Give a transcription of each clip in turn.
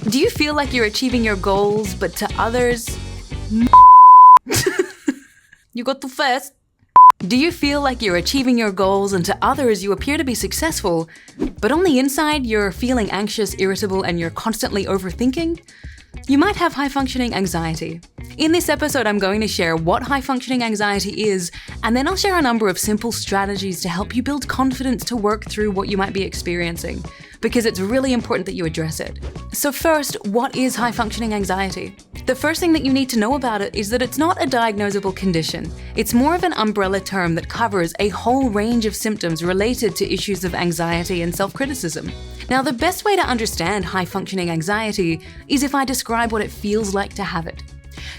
Do you feel like you're achieving your goals, but to others, you got too fast? Do you feel like you're achieving your goals and to others you appear to be successful, but on the inside you're feeling anxious, irritable, and you're constantly overthinking? You might have high-functioning anxiety. In this episode, I'm going to share what high-functioning anxiety is, and then I'll share a number of simple strategies to help you build confidence to work through what you might be experiencing, because it's really important that you address it. So first, what is high-functioning anxiety? The first thing that you need to know about it is that it's not a diagnosable condition. It's more of an umbrella term that covers a whole range of symptoms related to issues of anxiety and self-criticism. Now, the best way to understand high-functioning anxiety is if I describe what it feels like to have it.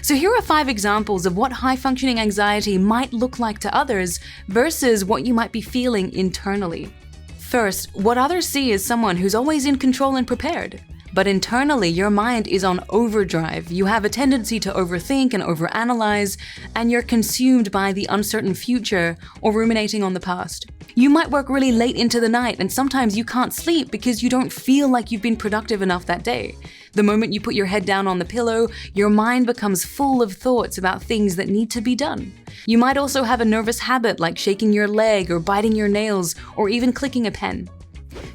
So here are 5 examples of what high-functioning anxiety might look like to others versus what you might be feeling internally. First, what others see is someone who's always in control and prepared. But internally, your mind is on overdrive. You have a tendency to overthink and overanalyze, and you're consumed by the uncertain future or ruminating on the past. You might work really late into the night, and sometimes you can't sleep because you don't feel like you've been productive enough that day. The moment you put your head down on the pillow, your mind becomes full of thoughts about things that need to be done. You might also have a nervous habit like shaking your leg or biting your nails or even clicking a pen.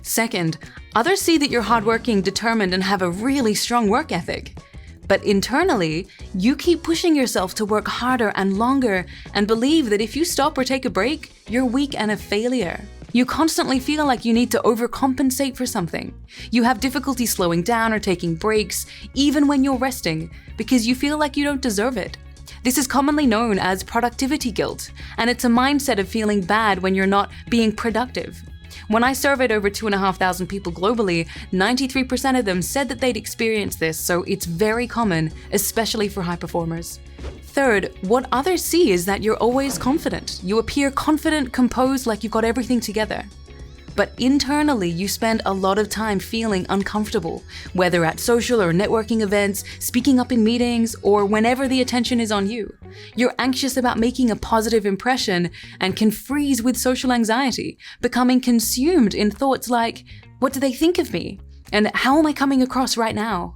Second, others see that you're hardworking, determined, and have a really strong work ethic. But internally, you keep pushing yourself to work harder and longer and believe that if you stop or take a break, you're weak and a failure. You constantly feel like you need to overcompensate for something. You have difficulty slowing down or taking breaks, even when you're resting, because you feel like you don't deserve it. This is commonly known as productivity guilt, and it's a mindset of feeling bad when you're not being productive. When I surveyed over 2,500 people globally, 93% of them said that they'd experienced this, so it's very common, especially for high performers. Third, what others see is that you're always confident. You appear confident, composed, like you've got everything together. But internally, you spend a lot of time feeling uncomfortable, whether at social or networking events, speaking up in meetings, or whenever the attention is on you. You're anxious about making a positive impression and can freeze with social anxiety, becoming consumed in thoughts like, what do they think of me? And how am I coming across right now?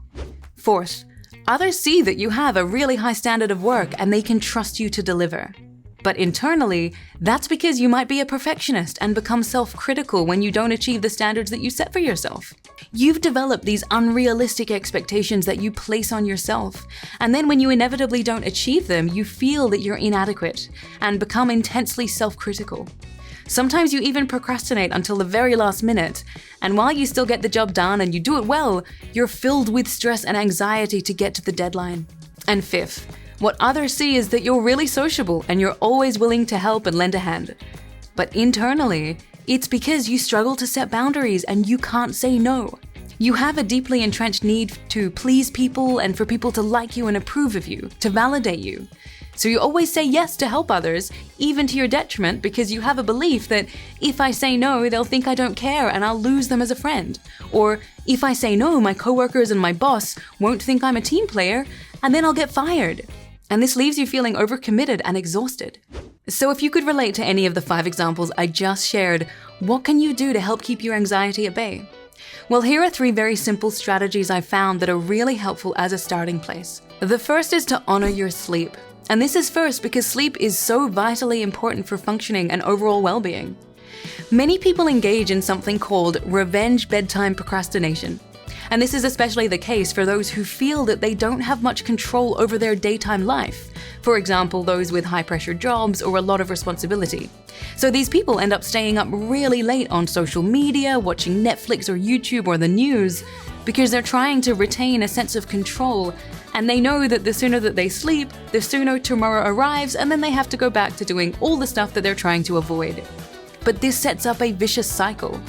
Fourth, others see that you have a really high standard of work and they can trust you to deliver. But internally, that's because you might be a perfectionist and become self-critical when you don't achieve the standards that you set for yourself. You've developed these unrealistic expectations that you place on yourself, and then when you inevitably don't achieve them, you feel that you're inadequate and become intensely self-critical. Sometimes you even procrastinate until the very last minute, and while you still get the job done and you do it well, you're filled with stress and anxiety to get to the deadline. And fifth, what others see is that you're really sociable and you're always willing to help and lend a hand. But internally, it's because you struggle to set boundaries and you can't say no. You have a deeply entrenched need to please people and for people to like you and approve of you, to validate you. So you always say yes to help others, even to your detriment, because you have a belief that if I say no, they'll think I don't care and I'll lose them as a friend. Or if I say no, my coworkers and my boss won't think I'm a team player and then I'll get fired. And this leaves you feeling overcommitted and exhausted. So if you could relate to any of the 5 examples I just shared, what can you do to help keep your anxiety at bay? Well, here are 3 very simple strategies I've found that are really helpful as a starting place. The first is to honor your sleep. And this is first because sleep is so vitally important for functioning and overall well-being. Many people engage in something called revenge bedtime procrastination. And this is especially the case for those who feel that they don't have much control over their daytime life. For example, those with high-pressure jobs or a lot of responsibility. So these people end up staying up really late on social media, watching Netflix or YouTube or the news, because they're trying to retain a sense of control, and they know that the sooner that they sleep, the sooner tomorrow arrives, and then they have to go back to doing all the stuff that they're trying to avoid. But this sets up a vicious cycle.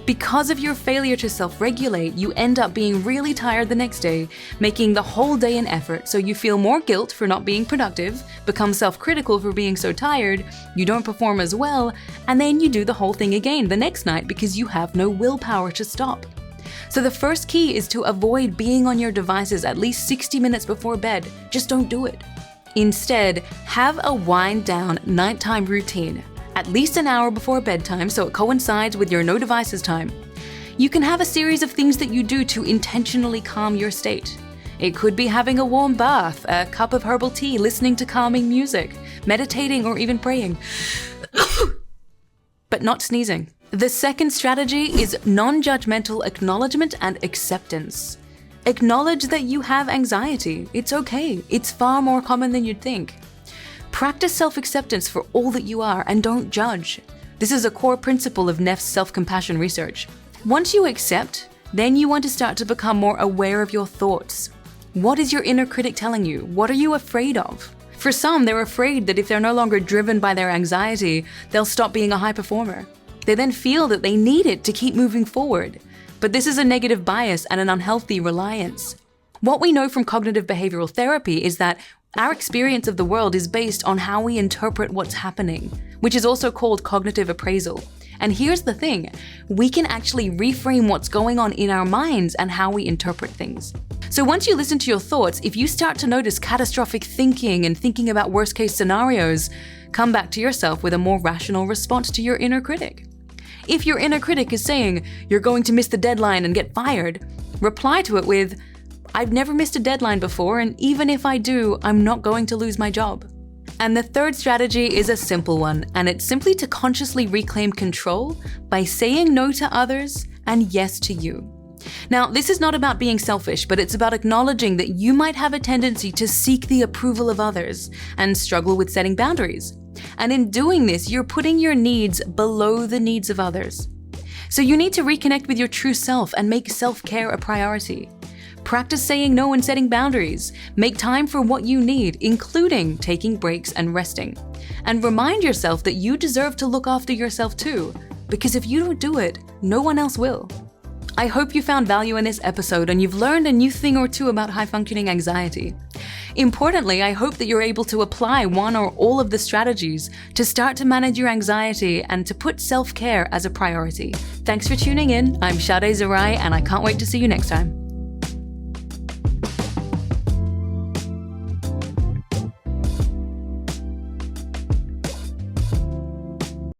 Because of your failure to self-regulate, you end up being really tired the next day, making the whole day an effort, so you feel more guilt for not being productive, become self-critical for being so tired, you don't perform as well, and then you do the whole thing again the next night because you have no willpower to stop. So the first key is to avoid being on your devices at least 60 minutes before bed. Just don't do it. Instead, have a wind-down nighttime routine. At least an hour before bedtime so it coincides with your no devices time. You can have a series of things that you do to intentionally calm your state. It could be having a warm bath, a cup of herbal tea, listening to calming music, meditating, or even praying. But not sneezing. The second strategy is non-judgmental acknowledgement and acceptance. Acknowledge that you have anxiety. It's okay. It's far more common than you'd think. Practice self-acceptance for all that you are and don't judge. This is a core principle of Neff's self-compassion research. Once you accept, then you want to start to become more aware of your thoughts. What is your inner critic telling you? What are you afraid of? For some, they're afraid that if they're no longer driven by their anxiety, they'll stop being a high performer. They then feel that they need it to keep moving forward. But this is a negative bias and an unhealthy reliance. What we know from cognitive behavioral therapy is that our experience of the world is based on how we interpret what's happening, which is also called cognitive appraisal. And here's the thing, we can actually reframe what's going on in our minds and how we interpret things. So once you listen to your thoughts, if you start to notice catastrophic thinking and thinking about worst-case scenarios, come back to yourself with a more rational response to your inner critic. If your inner critic is saying, you're going to miss the deadline and get fired, reply to it with, I've never missed a deadline before, and even if I do, I'm not going to lose my job. And the third strategy is a simple one, and it's simply to consciously reclaim control by saying no to others and yes to you. Now, this is not about being selfish, but it's about acknowledging that you might have a tendency to seek the approval of others and struggle with setting boundaries. And in doing this, you're putting your needs below the needs of others. So you need to reconnect with your true self and make self-care a priority. Practice saying no and setting boundaries. Make time for what you need, including taking breaks and resting. And remind yourself that you deserve to look after yourself too, because if you don't do it, no one else will. I hope you found value in this episode and you've learned a new thing or two about high-functioning anxiety. Importantly, I hope that you're able to apply one or all of the strategies to start to manage your anxiety and to put self-care as a priority. Thanks for tuning in. I'm Sade Zarai, and I can't wait to see you next time.